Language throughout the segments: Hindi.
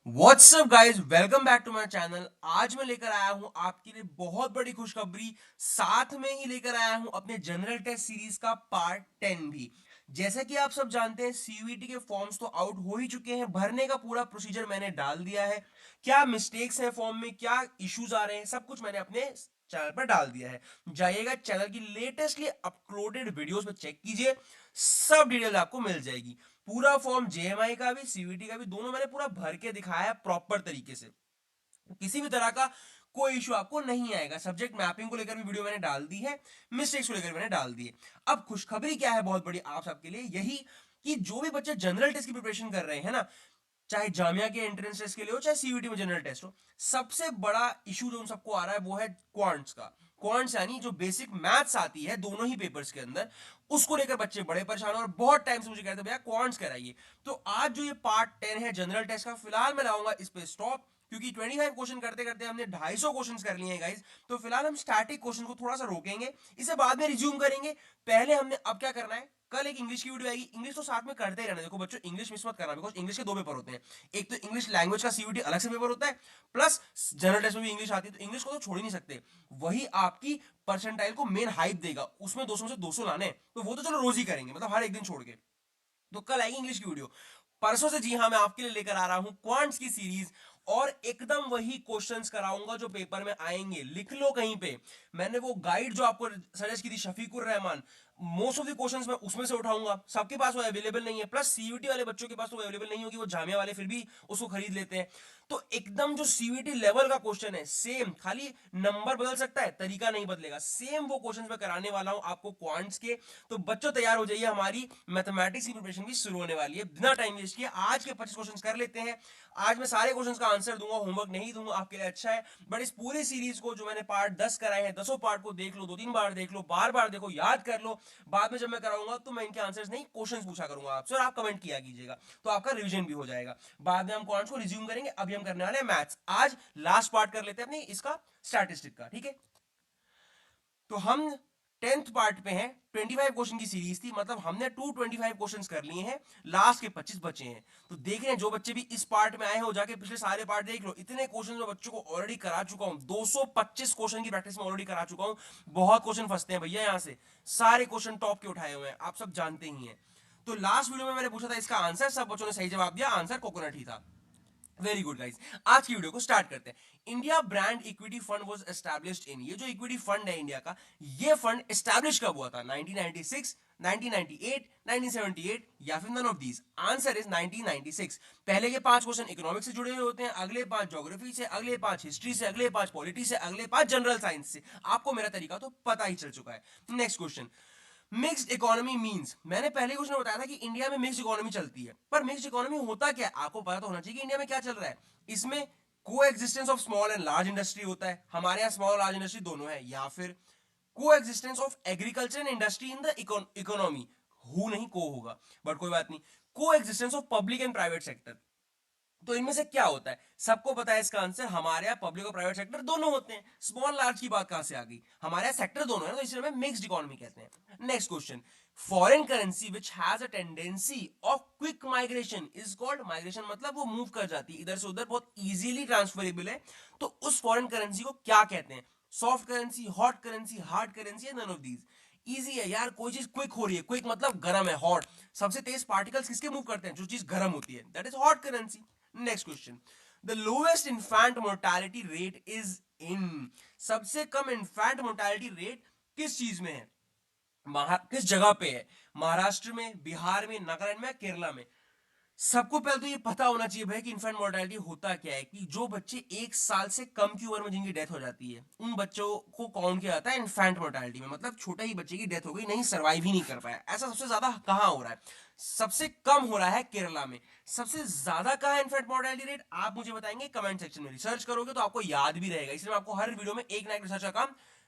WhatsApp guys, welcome back to my channel. आज मैं लेकर आया हूं आपके लिए बहुत बड़ी खुशखबरी। साथ में ही लेकर आया हूं अपने जनरल टेस्ट सीरीज का पार्ट 10 भी। जैसा कि आप सब जानते हैं, सीयूईटी के फॉर्म्स तो आउट हो ही चुके हैं। भरने का पूरा प्रोसीजर मैंने डाल दिया है। क्या मिस्टेक्स हैं फॉर्म में, क्या इश्यूज आ रहे हैं, सब कुछ मैंने अपने चैनल पर डाल दिया है। जाइएगा चैनल की लेटेस्टली अपलोडेड वीडियोस में चेक कीजिए, सब डिटेल आपको मिल जाएगी। पूरा फॉर्म जेएमआई का भी सीवीटी का भी दोनों मैंने पूरा भर के दिखाया है प्रॉपर तरीके से। किसी भी तरह का कोई इशू आपको नहीं आएगा। सब्जेक्ट मैपिंग को लेकर भी वीडियो मैंने डाल दी है, मिस्टेक्स को लेकर मैंने डाल दी है। अब खुशखबरी क्या है बहुत बड़ी आप सबके लिए, यही कि जो भी बच्चे जनरल टेस्ट की प्रिपरेशन कर रहे हैं ना, चाहे जामिया के एंट्रेंस टेस्ट के लिए हो, चाहे सीयूटी में जनरल टेस्ट हो, सबसे बड़ा इशू जो उन सबको आ रहा है वो है क्वांट्स का। क्वांट्स यानी जो बेसिक मैथ्स आती है दोनों ही पेपर्स के अंदर, उसको लेकर बच्चे बड़े परेशान हैं और बहुत टाइम से मुझे कहते हैं भैया क्वांट्स कराइए। तो आज जो ये पार्ट 10 है जनरल टेस्ट का, फिलहाल मैं लाऊंगा इस पे स्टॉप, क्योंकि 25 क्वेश्चन करते करते हमने 250 क्वेश्चन कर लिए हैं गाइस। तो फिलहाल हम स्टैटिक क्वेश्चन को थोड़ा सा रोकेंगे, इसे बाद में रिज्यूम करेंगे। पहले हमने अब क्या करना है, कल एक इंग्लिश की वीडियो आएगी। इंग्लिश तो साथ में करते ही रहना। देखो बच्चों, इंग्लिश मिस मत करना, बिकॉज इंग्लिश के दो पेपर होते हैं। एक तो इंग्लिश लैंग्वेज का सीयूटी अलग से पेपर होता है, प्लस जनरल टेस्ट में भी इंग्लिश आती है, तो इंग्लिश को तो छोड़ ही नहीं सकते। वही आपकी परसेंटाइल को मेन हाइप देगा। उसमें 200 में से 200 लाने, तो वो तो चलो रोज ही करेंगे, मतलब हर एक दिन छोड़ के। तो कल आएगी इंग्लिश की वीडियो। परसों से जी हाँ मैं आपके लिए लेकर आ रहा हूं क्वांट्स की सीरीज, और एकदम वही क्वेश्चंस कराऊंगा जो पेपर में आएंगे। लिख लो कहीं पे, मैंने वो गाइड जो आपको सजेस्ट की थी Shafiqur Rahman, most of the questions मैं उसमें से उठाऊंगा। सबके पास वो अवेलेबल नहीं है, प्लस सीयूटी वाले बच्चों के पास तो अवेलेबल नहीं होगी, वो जामिया वाले फिर भी उसको खरीद लेते हैं। तो एकदम जो सीयूटी लेवल का क्वेश्चन है सेम, खाली नंबर बदल सकता है, तरीका नहीं बदलेगा। सेम वो क्वेश्चन मैं कराने वाला हूं आपको क्वांट्स के। तो बच्चों तैयार हो जाइए, हमारी मैथमेटिक्स की प्रिपरेशन भी शुरू होने वाली है। बिना टाइम वेस्ट किए आज के 25 क्वेश्चंस कर लेते हैं। आज मैं सारे क्वेश्चंस का आंसर दूंगा, होमवर्क नहीं दूंगा, आपके लिए अच्छा है। बट इस पूरी सीरीज को जो मैंने पार्ट 10 कराए हैं, 10 पार्ट को देख लो, 2-3 बार देख लो, बार बार देखो, याद कर लो। बाद में जब मैं कराऊंगा तो मैं इनके आंसर्स नहीं, क्वेश्चंस पूछा करूंगा आपसे, और आप कमेंट किया कीजिएगा, तो आपका रिवीजन भी हो जाएगा। बाद में हम कॉन्स को रिज्यूम करेंगे। अभी हम करने वाले हैं मैथ्स। आज लास्ट पार्ट कर लेते हैं अपनी इसका, स्टैटिस्टिक का, ठीक है। तो हम 10th पार्ट पे हैं। 25 क्वेश्चन की सीरीज थी, मतलब हमने 225 क्वेश्चंस कर लिए हैं। लास्ट के 25 बचे हैं। तो देख रहे हैं जो बच्चे भी इस पार्ट में आए हो, जाके पिछले सारे पार्ट देख लो। इतने क्वेश्चन मैं बच्चों को ऑलरेडी करा चुका हूं, 225 क्वेश्चन की प्रैक्टिस में ऑलरेडी करा चुका हूं। बहुत क्वेश्चन फंसते हैं भैया यहाँ से, सारे क्वेश्चन टॉप के उठाए हुए हैं, आप सब जानते ही हैं। तो लास्ट वीडियो में मैंने पूछा था इसका आंसर, सब बच्चों ने सही जवाब दिया, आंसर कोकोनट ही था। वेरी गुड गाइस, आज की वीडियो को स्टार्ट करते हैं। India brand equity fund was established in, ये जो इक्विटी फंड है इंडिया का, ये फंड एस्टैब्लिश कब हुआ था? 1996, 1998, 1978, या फिर none of these? Answer is 1996। पहले के 5 क्वेश्चन इकोनॉमिक्स से जुड़े हुए होते हैं, अगले 5 ज्योग्राफी से, अगले 5 हिस्ट्री से, अगले 5 पॉलिटी से, अगले 5 जनरल साइंस से। आपको मेरा तरीका तो पता ही चल चुका है। Next question, mixed economy means, मैंने पहले कुछ ने बताया था कि इंडिया में मिक्स्ड इकोनॉमी चलती है, पर मिक्स्ड इकोनॉमी होता क्या है आपको पता तो होना चाहिए कि इंडिया में क्या चल रहा है। इसमें को existence of small and large industry होता है, हमारे यहाँ स्मॉल लार्ज इंडस्ट्री दोनों है, या फिर को existence of agriculture and industry in the economy. Who नहीं को होगा, बट कोई बात नहीं। को existence of public and private sector, तो इनमें से क्या होता है? सबको पता है इसका आंसर, हमारे यहाँ पब्लिक और प्राइवेट सेक्टर दोनों होते हैं। स्मॉल लार्ज की बात कहां से आ गई? हमारे यहाँ सेक्टर दोनों है ना, तो इसलिए हमें मिक्स्ड इकोनॉमी कहते हैं। Next question, foreign currency which has a tendency of quick migration is called, migration मतलब वो मूव कर जाती है इधर से उधर, बहुत इजीली ट्रांसफरेबल है, तो उस फॉरेन करेंसी को क्या कहते हैं? Soft currency, hot currency, hard currency, none of these? Easy है यार, कोई चीज क्विक हो रही है, क्विक मतलब गर्म है, हॉट। सबसे तेज पार्टिकल्स किसके मूव करते हैं? जो चीज गर्म होती है, that is hot currency. Next question, the lowest infant mortality rate is in, सबसे कम इन्फेंट मोर्टालिटी रेट किस चीज में है? किस जगह पे है? महाराष्ट्र में, बिहार में, नागालैंड में, केरला में? सबको पहले तो ये पता होना चाहिए भाई कि इन्फेंट मोर्टालिटी होता क्या है, कि जो बच्चे 1 साल से कम की उम्र में जिनकी डेथ हो जाती है, उन बच्चों को काउंट किया जाता है इन्फेंट मोर्टालिटी में। मतलब छोटे ही बच्चे की डेथ हो गई, नहीं सर्वाइव ही नहीं कर पाया। ऐसा सबसे ज्यादा कहां हो रहा है? सबसे कम हो रहा है केरला में। सबसे ज्यादा कहां है इन्फेंट मोर्टालिटी रेट, आप मुझे बताएंगे कमेंट सेक्शन में। रिसर्च करोगे तो आपको याद भी रहेगा, इसलिए मैं आपको हर वीडियो में एक ना एक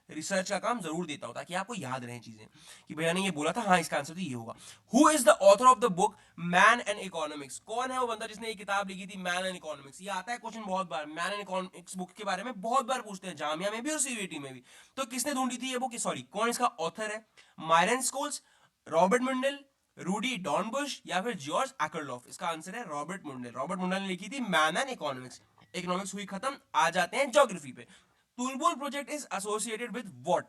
रिसर्च का काम जरूर देता हूं, ताकि आपको याद रहे चीजें, कि भैया ने ये बोला था, हाँ इसका आंसर तो ये होगा। Who is the author of the book man and economics, कौन है वो बंदा जिसने ये किताब लिखी थी मैन एंड इकोनॉमिक्स? ये आता है क्वेश्चन बहुत बार, मैन एंड इकोनॉमिक्स बुक के बारे में बहुत बार पूछते हैं, जामिया में भी और सीयूईटी में भी। तो किसने ढूंढी थी ये बुक, सॉरी कौन इसका ऑथर है? मायरन स्कोल्स, रॉबर्ट मंडल, रूडी डॉर्नबुश या फिर जॉर्ज आकरलॉफ? इसका आंसर है रॉबर्ट मुंडल। रॉबर्ट मुंडल ने लिखी थी मैन एंड इकोनॉमिक्स। इकोनॉमिक्स हुई खत्म, आ जाते हैं ज्योग्राफी पे। Tulbul project is associated with what?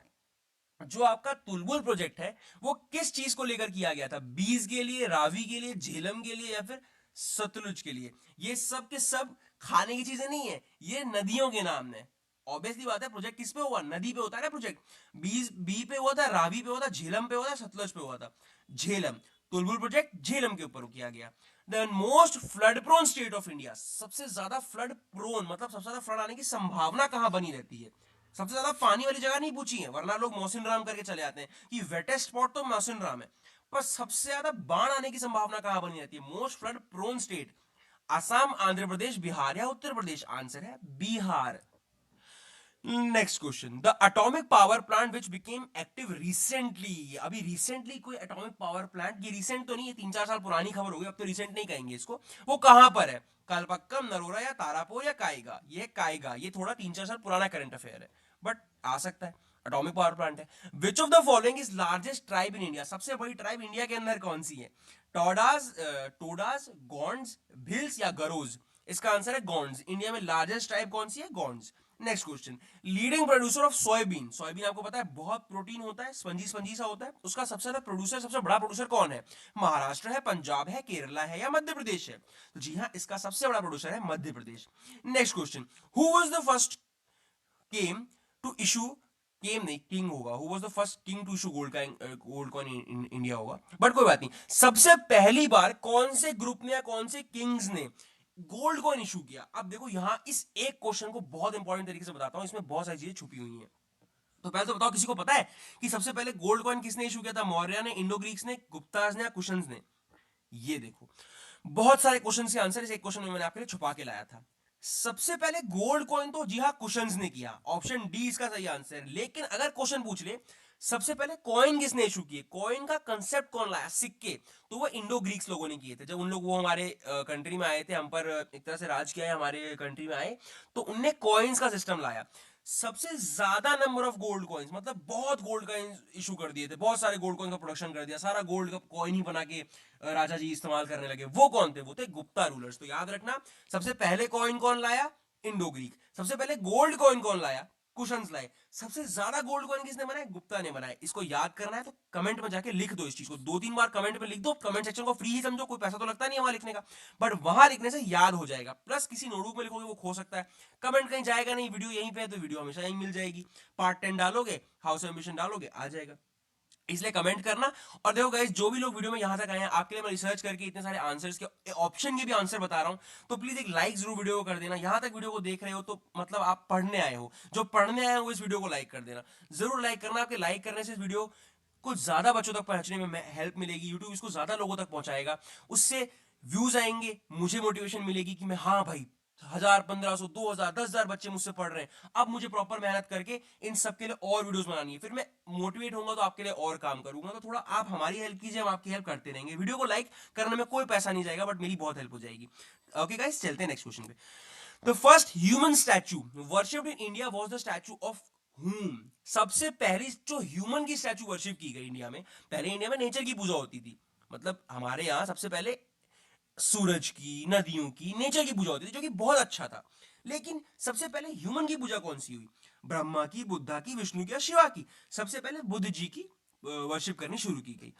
जो आपका तुलबुल प्रोजेक्ट है वो किस चीज को लेकर किया गया था? बीज के लिए, रावी के लिए, झेलम के लिए या फिर सतलुज के लिए? ये सब के सब खाने की चीजें नहीं है, ये नदियों के नाम है। ऑब्वियसली बात है, प्रोजेक्ट किस पे हुआ? नदी पे होता है ना प्रोजेक्ट। बीज बी पे हुआ था, रावी पे हुआ था, झेलम पे हुआ था, सतलुज पे हुआ था। झेलम। तुलबुल प्रोजेक्ट झेलम के ऊपर किया गया। The most flood prone state of India, सबसे ज्यादा फ्लड प्रोन मतलब सबसे ज्यादा फ्लड आने की संभावना कहां बनी रहती है? सबसे ज्यादा पानी वाली जगह नहीं पूछी है, वरना लोग मौसिन राम करके चले आते हैं कि वेटेस्ट स्पॉट तो मौसिन राम है। पर सबसे ज्यादा बाढ़ आने की संभावना कहां बनी रहती है? Most flood prone state, Assam, Andhra Pradesh, Bihar या उत्तर प्रदेश? आंसर है Bihar. Next question, the atomic power plant which became active recently. अभी रिसेंटली कोई एटॉमिक पावर प्लांट, ये रिसेंट तो नहीं है, 3-4 साल पुरानी खबर होगी, अब तो रिसेंट नहीं कहेंगे इसको। वो कहां पर है? कलपक्कम, नरोरा या तारापुर या काइगा? ये काइगा, ये थोड़ा 3-4 साल पुराना करंट अफेयर है, बट आ सकता है। एटॉमिक पावर प्लांट है। Which of the following is largest tribe in India? सबसे बड़ी ट्राइब इंडिया के अंदर कौन सी है? टोडास, टोडास, गोंड्स, भिल्स या गरोज? इसका आंसर है गोंड्स। इंडिया में लार्जेस्ट ट्राइब कौन सी है? Gonds. Next question, leading producer of soybean. Soybean आपको पता है बहुत प्रोटीन होता है, स्पंजी स्पंजी सा होता है, उसका सबसे ज्यादा प्रोड्यूसर, सबसे बड़ा प्रोड्यूसर कौन है? महाराष्ट्र है, पंजाब है, केरला है या मध्य प्रदेश है? तो जी हाँ, इसका सबसे बड़ा प्रोड्यूसर है Madhya Pradesh. Next question, who was the first came to issue, came नहीं किंग होगा, who was the first king to issue gold coin in India होगा, बट कोई बात नहीं। सबसे पहली बार कौन से ग्रुप ने या कौन से किंग्स ने गोल्ड कॉइन इशू किया? अब देखो यहां इस एक क्वेश्चन को बहुत इंपॉर्टेंट तरीके से बताता हूं, इसमें बहुत सारी चीजें छुपी हुई हैं। तो पहले तो बताओ, किसी को पता है कि सबसे पहले गोल्ड कॉइन किसने इशू किया था? मौर्य ने, इंडो ग्रीक्स ने, गुप्ताज ने या कुशन्स ने? ये देखो, बहुत सारे क्वेश्चन के आंसर इस एक क्वेश्चन में मैंने आपके लिए छुपा के लाया था। सबसे पहले गोल्ड कॉइन तो जी हाँ कुशन्स ने किया, ऑप्शन डी इसका सही आंसर है। लेकिन अगर क्वेश्चन पूछ ले सबसे पहले कॉइन किसने इशू किए, कॉइन का कंसेप्ट कौन लाया, सिक्के, तो वो इंडो ग्रीक्स लोगों ने किए थे। जब उन लोग वो हमारे कंट्री में आए थे, हम पर एक तरह से राज किया है, हमारे कंट्री में आए, तो उनने कॉइन्स का सिस्टम लाया। सबसे ज्यादा नंबर ऑफ गोल्ड कॉइन्स, मतलब बहुत गोल्ड कॉइन्स इशू कर दिए थे, बहुत सारे गोल्ड कॉइन का प्रोडक्शन कर दिया, सारा गोल्ड का कॉइन ही बना के राजा जी इस्तेमाल करने लगे। वो कौन थे? वो थे गुप्ता रूलर्स। तो याद रखना, सबसे पहले कॉइन कौन लाया? Indo Greek. सबसे पहले गोल्ड कॉइन कौन लाया? कुशन्स लाए। सबसे ज्यादा गोल्ड कॉइन किसने बनाए? गुप्ता ने बनाए। इसको याद करना है तो कमेंट में जाके लिख दो इस चीज को, 2-3 बार कमेंट में लिख दो। कमेंट सेक्शन को फ्री ही समझो, कोई पैसा तो लगता नहीं है वहां लिखने का, बट वहां लिखने से याद हो जाएगा। प्लस किसी नोटबुक में लिखोगे वो खो सकता है, कमेंट कहीं जाएगा नहीं, वीडियो यहीं पे है तो वीडियो हमेशा यहीं मिल जाएगी। पार्ट 10 डालोगे, हाउस एम्बिशन डालोगे, आ जाएगा, इसलिए कमेंट करना। और देखो गाइस, जो भी लोग वीडियो में यहां तक आए हैं, आपके लिए मैं रिसर्च करके इतने सारे आंसर्स के ऑप्शन के भी आंसर बता रहा हूं, तो प्लीज एक लाइक जरूर वीडियो को कर देना। यहां तक वीडियो को देख रहे हो तो मतलब आप पढ़ने आए हो, जो पढ़ने आए हो इस वीडियो को लाइक कर देना, जरूर लाइक करना। आपके लाइक करने से इस वीडियो कुछ ज्यादा बच्चों तक पहुंचने में हेल्प मिलेगी, यूट्यूब इसको ज्यादा लोगों तक पहुंचाएगा, उससे व्यूज आएंगे, मुझे मोटिवेशन मिलेगी कि मैं हाँ भाई 1000, 1500, 2000, 10,000 बच्चे मुझसे पढ़ रहे हैं, अब मुझे प्रॉपर मेहनत करके इन सब के लिए और वीडियोस बनानी है, फिर मैं मोटिवेट होऊंगा तो आपके लिए और काम करूंगा। तो थोड़ा आप हमारी हेल्प कीजिए, हम आपकी हेल्प करते रहेंगे। वीडियो को लाइक करने में कोई पैसा नहीं जाएगा, बट मेरी बहुत हेल्प हो जाएगी। ओके गाइस, चलते हैं नेक्स्ट क्वेश्चन पे। The first human statue worshipped in India was the statue of whom? सबसे पहली जो ह्यूमन की स्टैचू वर्शिप की गई इंडिया में, पहले इंडिया में नेचर की पूजा होती थी, मतलब हमारे यहाँ सबसे पहले सूरज की, नदियों की, नेचर की पूजा होती थी, जो कि बहुत अच्छा था। लेकिन सबसे पहले ह्यूमन की पूजा कौन सी हुई? ब्रह्मा की, बुद्धा की, विष्णु की या शिवा की? सबसे पहले बुद्ध जी की वर्शिप करनी शुरू की गई।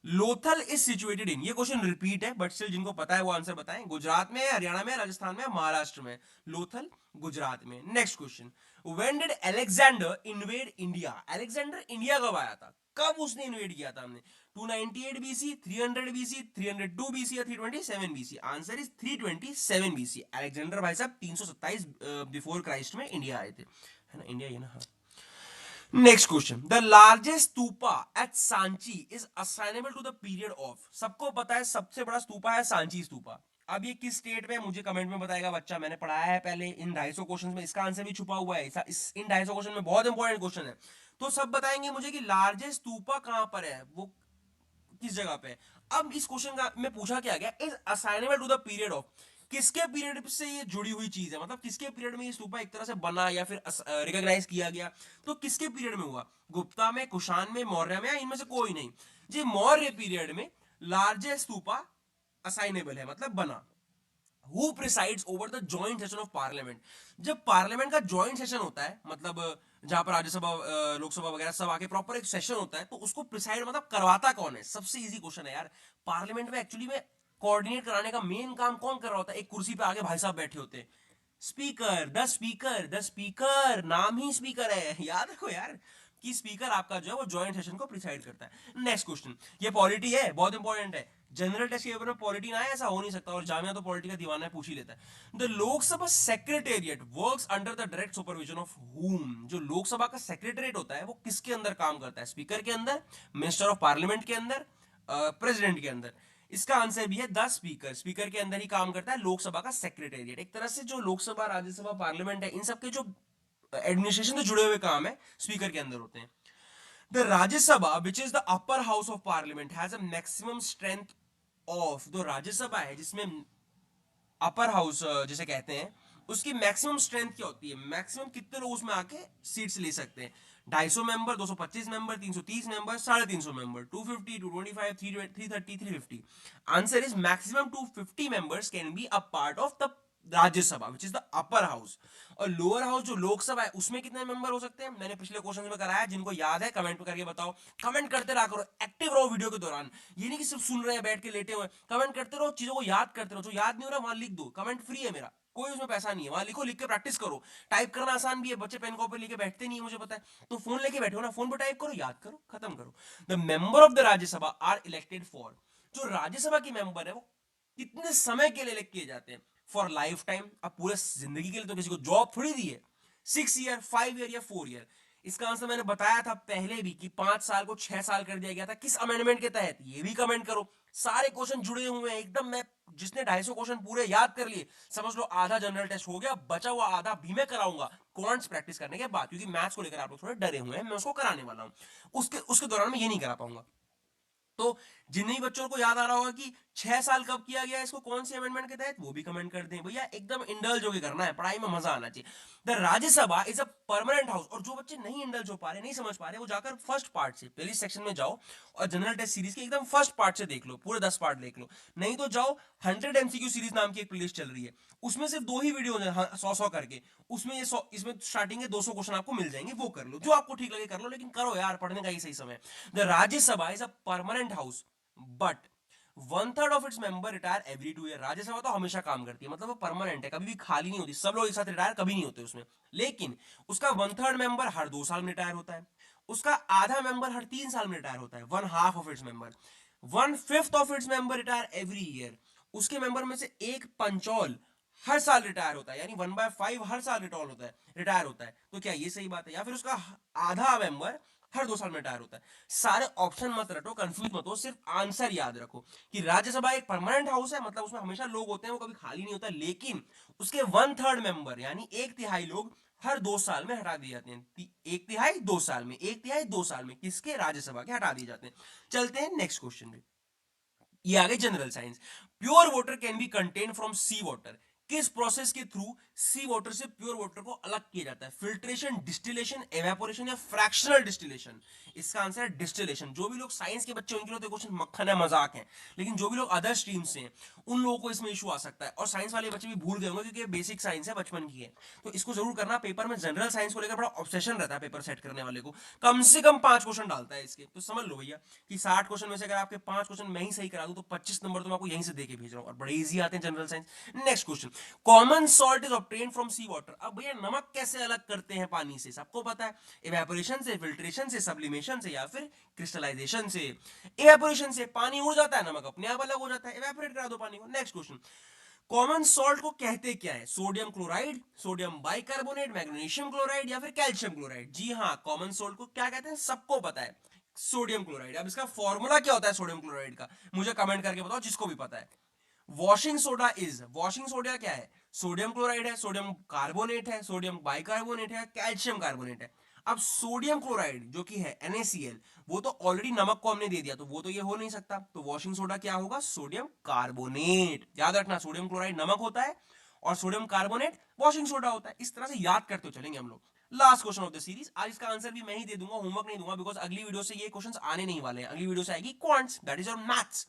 लोथल इज सिचुएटेड इन, ये क्वेश्चन रिपीट है बट स्टिल जिनको पता है वो आंसर बताएं। गुजरात में, हरियाणा में, राजस्थान में, महाराष्ट्र में? लोथल गुजरात में। Next question, when did Alexander invade India? Alexander India कब आया था, कब उसने इन्वेड किया था? हमने 298 बीसी, 300 बीसी, 302 बीसी या 327 BC? Answer is 327 BC. Alexander भाई साहब 327 बिफोर क्राइस्ट में इंडिया आए थे, है ना? इंडिया ये ना, हाँ। Next question, the largest stupa at Sanchi is assignable to the period of? सबको पता है सबसे बड़ा स्तूपा है सांची स्तूपा। अब ये किस स्टेट में, मुझे कमेंट में बताएगा बच्चा, मैंने पढ़ाया है पहले इन 250 क्वेश्चन में, इसका आंसर भी छुपा हुआ है इन 250 क्वेश्चन में, बहुत इंपॉर्टेंट क्वेश्चन है। तो सब बताएंगे मुझे कि लार्जेस्ट स्तूपा कहां पर है, वो किस जगह पे है। अब इस क्वेश्चन का में पूछा क्या गया, is assignable to the period of, किसके पीरियड से ये जुड़ी हुई चीज है, मतलब किसके पीरियड में ये स्तूपा एक तरह से बना या फिर रिकॉग्नाइज किया गया, तो किसके पीरियड में हुआ? गुप्ता में, कुषाण में, मौर्य में, या इनमें से कोई नहीं? जी मौर्य पीरियड में लार्जेस्ट स्तूपा असाइनेबल है, मतलब बना। Who presides over the joint session of parliament? जब पार्लियामेंट का जॉइंट सेशन होता है, मतलब जहां पर राज्यसभा लोकसभा वगैरह सब आके प्रॉपर एक सेशन होता है, तो उसको प्रिसाइड मतलब करवाता कौन है? सबसे इजी क्वेश्चन है यार। पार्लियामेंट में एक्चुअली में कोऑर्डिनेट कराने का मेन काम कौन कर रहा होता है? एक कुर्सी पे आगे भाई साहब बैठे होते हैं, स्पीकर, द स्पीकर, नाम ही स्पीकर है, याद रखो यार कि स्पीकर आपका जो है वो जॉइंट सेशन को प्रिसाइड करता है। नेक्स्ट क्वेश्चन, ये पॉलिटी है, बहुत इंपॉर्टेंट है। जनरल टेस्ट के पेपर में पॉलिटी ना है ऐसा हो नहीं सकता, और जामिया तो पॉलिटी का दीवाना है, पूछ ही लेता है। The Lok Sabha secretariat works under the direct supervision of हुम? जो लोकसभा का सेक्रेटेरिएट होता है वो किसके अंदर काम करता है? स्पीकर के अंदर, मिनिस्टर ऑफ पार्लियामेंट के अंदर, प्रेसिडेंट के अंदर? इसका आंसर भी है द स्पीकर। स्पीकर के अंदर ही काम करता है लोकसभा का सेक्रेटेरिएट। एक तरह से जो लोकसभा, राज्यसभा, पार्लियामेंट है, इन सबके जो एडमिनिस्ट्रेशन से जुड़े हुए काम है स्पीकर के अंदर होते हैं। The Rajya Sabha which is the upper house of parliament has a maximum strength of, जो राज्यसभा है जिसमें अपर हाउस जिसे कहते हैं, उसकी मैक्सिमम स्ट्रेंथ क्या होती है? मैक्सिमम कितने लोग उसमें आके सीट्स ले सकते हैं? 250 member, 225 member, 330 member, 350 member, 250, 225, 330, 350? Answer is maximum 250 members can be a part of the Rajya Sabha which is the upper house. और लोअर हाउस जो लोकसभा है उसमें कितने मेंबर हो सकते हैं? मैंने पिछले क्वेश्चन में कराया, जिनको याद है कमेंट करके बताओ। कमेंट करते रहा करो, एक्टिव रहो वीडियो के दौरान। ये नहीं कि सिर्फ सुन रहे हैं बैठ के लेटे हुए, कमेंट करते रहो, चीजों को याद करते रहो। जो याद नहीं हो रहा वहां लिख दो, कमेंट फ्री है मेरा, कोई उसमें पैसा नहीं है, वहां लिखो, लिख के प्रैक्टिस करो। टाइप करना आसान भी है, बच्चे पेन कॉपी लेके बैठते नहीं है मुझे पता है, तो फोन लेके बैठो ना, फोन पे टाइप करो, याद करो, खत्म करो। The member of the Rajya Sabha are elected for, जो राज्यसभा की मेंबर है वो कितने समय के लिए इलेक्ट किए जाते हैं? फॉर लाइफ टाइम, अब पूरे जिंदगी के लिए तो किसी को जॉब थोड़ी दी है। 6 ईयर, 5 ईयर या 4 ईयर? इसका आंसर मैंने बताया था पहले भी कि 5 साल को 6 साल कर दिया गया था, किस अमेंडमेंट के तहत? ये भी कमेंट करो। सारे क्वेश्चन जुड़े हुए हैं एकदम। मैं जिसने 250 क्वेश्चन पूरे याद कर लिए, समझ लो आधा जनरल टेस्ट हो गया, बचा हुआ आधा भी मैं कराऊंगा क्वांट्स प्रैक्टिस करने के बाद, क्योंकि मैथ्स को लेकर आप लोग थोड़े डरे हुए हैं, मैं उसको कराने वाला हूं। उसके उसके दौरान मैं ये नहीं करा पाऊंगा। तो जिन्हीं बच्चों को याद आ रहा होगा कि 6 साल कब किया गया इसको, कौन सी अमेंडमेंट के तहत, वो भी कमेंट कर दें भैया। एकदम इंडल्ज होकर करना है, पढ़ाई में मजा आना चाहिए। The Rajya Sabha is a permanent house. और जो बच्चे नहीं इंडल्ज हो पा रहे, नहीं समझ पा रहे, वो जाकर फर्स्ट पार्ट से, पहली सेक्शन में जाओ और जनरल टेस्ट सीरीज के एकदम फर्स्ट पार्ट से देख लो, पूरे 10 पार्ट देख लो। नहीं तो जाओ 100 MCQ सीरीज नाम की एक प्लेलिस्ट चल रही है, उसमें सिर्फ 2 ही वीडियो है, 100 करके। उसमें ये 100, इसमें स्टार्टिंग के 200 क्वेश्चन आपको मिल जाएंगे, वो कर लो, जो आपको ठीक लगे कर लो, लेकिन करो यार, पढ़ने का ही सही समय। The Rajya Sabha is a permanent house but 1/3 of its member retire every 2 year. Rajya Sabha तो हमेशा काम करती है, मतलब वो परमानेंट है, कभी भी खाली नहीं होती, सब लोग एक साथ रिटायर कभी नहीं होते उसमें। लेकिन उसका 1/3 मेंबर हर 2 साल में रिटायर होता है, उसका आधा मेंबर हर 3 साल में रिटायर होता है, 1/2 of its member. 1/5 of its member retire every year. उसके मेंबर में से एक पंचौल हर साल रिटायर होता है, यानी 1/5 हर साल रिटायर होता है। तो क्या ये सही बात है? या फिर उसका आधा मेंबर हर 2 साल में रिटायर होता है? सारे ऑप्शन मत रटो, कंफ्यूज मत हो, सिर्फ आंसर याद रखो कि राज्यसभा एक परमानेंट हाउस है, मतलब उसमें हमेशा लोग होते हैं, वो कभी खाली नहीं होता, लेकिन उसके 1/3 मेंबर यानी 1/3 लोग हर 2 साल में हटा दिए जाते हैं। 1/3 2 साल में, 1/3 2 साल में, किसके? राज्यसभा के हटा दिए जाते हैं। चलते हैं नेक्स्ट क्वेश्चन पे। ये आ गई general science. Pure water can be contain from sea water? किस प्रोसेस के थ्रू सी वाटर से प्योर वाटर को अलग किया जाता है? फिल्ट्रेशन, डिस्टिलेशन, एवेपोरेशन या फ्रैक्शनल डिस्टिलेशन? इसका आंसर है डिस्टिलेशन। जो भी लोग साइंस के बच्चे, उनके लिए तो क्वेश्चन मक्खन है, मजाक है, लेकिन जो भी लोग अदर स्ट्रीम से हैं उन लोगों को इसमें इशू आ सकता है। और साइंस वाले बच्चे भी भूल गए होंगे क्योंकि बेसिक साइंस है, बचपन की है, तो इसको जरूर करना। पेपर में जनरल साइंस को लेकर बड़ा ऑब्सेशन रहता है पेपर सेट करने वाले को, कम से कम 5 क्वेश्चन डालता है इसके। तो समझ लो भैया कि 60 क्वेश्चन में से अगर आपके 5 क्वेश्चन मैं ही सही करा दूं तो 25 नंबर तो मैं आपको यहीं से देके भेज रहा हूं, और बड़े इजी आते हैं general science. Next question, common salt is obtained from sea water? अब भैया नमक कैसे अलग करते हैं पानी से? सबको पता है, इवेपोरेशन से, फिल्ट्रेशन से, सब्लिमेशन से, या फिर क्रिस्टलाइजेशन से। इवेपोरेशन से पानी उड़ जाता है, नमक अपने आप अलग हो जाता है, इवेपोरेट करा दो पानी को। नेक्स्ट क्वेश्चन, कॉमन सॉल्ट को कहते क्या है? Sodium chloride, sodium bicarbonate, magnesium chloride या फिर कैल्शियम क्लोराइड? जी हाँ, कॉमन सॉल्ट को क्या कहते हैं सबको पता है, सोडियम क्लोराइड। अब इसका फॉर्मूला क्या होता है सोडियम क्लोराइड का? मुझे कमेंट करके बताओ जिसको भी पता है। Washing soda is, washing soda क्या है? सोडियम क्लोराइड है, सोडियम कार्बोनेट है, सोडियम बाइकार्बोनेट है, कैल्शियम कार्बोनेट है। अब सोडियम क्लोराइड जो कि है NaCl, वो तो ऑलरेडी नमक को हमने दे दिया, तो वो तो ये हो नहीं सकता, तो वॉशिंग सोडा क्या होगा? Sodium carbonate. याद रखना, सोडियम क्लोराइड नमक होता है और सोडियम कार्बोनेट वॉशिंग सोडा होता है। इस तरह से याद करते चलेंगे हम लोग। Last question of the series. आज इसका आंसर भी मैं ही दे दूंगा, होमवर्क नहीं दूंगा, बिकॉज अगली वीडियो से ये क्वेश्चंस आने नहीं वाले हैं। अगली वीडियो से आएगी quants, that is your maths.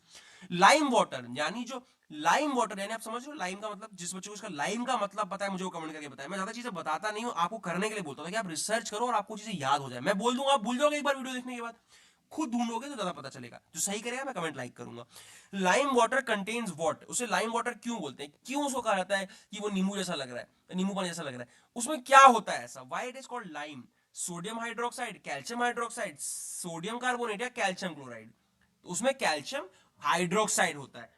Lime water, यानी जो लाइम वाटर, यानी आप समझ रहे हो लाइम का मतलब, जिस बच्चे को इसका लाइम का मतलब पता है मुझे वो कमेंट करके बताए। मैं ज्यादा चीजें बताता नहीं हूँ, आपको करने के लिए बोलता हूँ कि आप रिसर्च करो और आपको चीजें याद हो जाए। मैं बोल दूंगा, आप भूल जाओगे एक बार वीडियो देखने के बाद, खुद ढूंढोगे तो ज्यादा पता चलेगा। जो सही करेगा मैं कमेंट लाइक करूंगा। लाइम वाटर कंटेन्स व्हाट, उसे लाइम वाटर क्यों बोलते हैं, क्यों उसको कहा जाता है कि वो नींबू जैसा लग रहा है, नींबू पानी जैसा लग रहा है, उसमें क्या होता है ऐसा, why it is called lime? Sodium hydroxide, calcium hydroxide, sodium carbonate या कैल्शियम क्लोराइड? तो उसमें कैल्शियम हाइड्रोक्साइड होता है।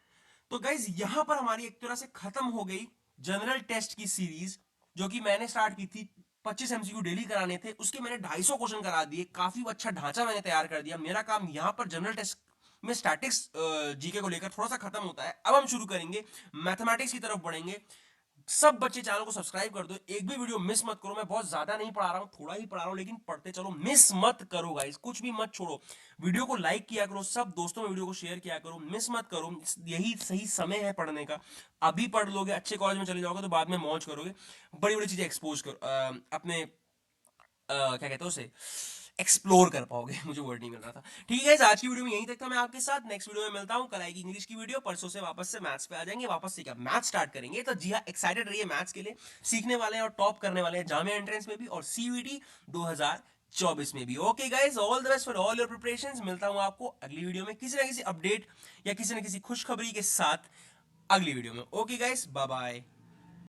तो गाइज यहां पर हमारी एक तरह से खत्म हो गई जनरल टेस्ट की सीरीज, जो कि मैंने स्टार्ट की थी। 25 एमसीक्यू डेली कराने थे, उसके मैंने 250 क्वेश्चन करा दिए। काफी अच्छा ढांचा मैंने तैयार कर दिया। मेरा काम यहां पर जनरल टेस्ट में स्टैटिक्स जीके को लेकर थोड़ा सा खत्म होता है। अब हम शुरू करेंगे, मैथमेटिक्स की तरफ बढ़ेंगे। सब बच्चे चैनल को सब्सक्राइब कर दो, एक भी वीडियो मिस मत करो। मैं बहुत ज्यादा नहीं पढ़ा रहा हूँ, थोड़ा ही पढ़ा रहा हूँ, लेकिन पढ़ते चलो, मिस मत करो गाइस, कुछ भी मत छोड़ो। वीडियो को लाइक किया करो, सब दोस्तों में वीडियो को शेयर किया करो, मिस मत करो। यही सही समय है पढ़ने का। अभी पढ़ लोगे, अच्छे कॉलेज में चले जाओगे तो बाद में मौज करोगे, बड़ी बड़ी चीजें एक्सपोज करो, अपने क्या कहते हैं उसे, एक्सप्लोर कर पाओगे। मुझे वर्ड नहीं मिल रहा था। ठीक है, आज की वीडियो में यहीं तक था। मैं आपके साथ नेक्स्ट वीडियो में मिलता हूँ। कल आएगी इंग्लिश की वीडियो, परसों से वापस से मैथ्स पे आ जाएंगे, वापस से क्या मैथ्स स्टार्ट करेंगे। तो जी हाँ, एक्साइटेड रहिए मैथ्स के लिए, सीखने वाले हैं और टॉप करने वाले हैं जामिया एंट्रेंस में भी और सीयूईटी 2024 में भी। Okay guys, all the best for all your preparations. मिलता हूँ आपको अगली वीडियो में किसी ना किसी अपडेट या किसी ना किसी खुशखबरी के साथ, अगली वीडियो में। Okay guys, bye bye.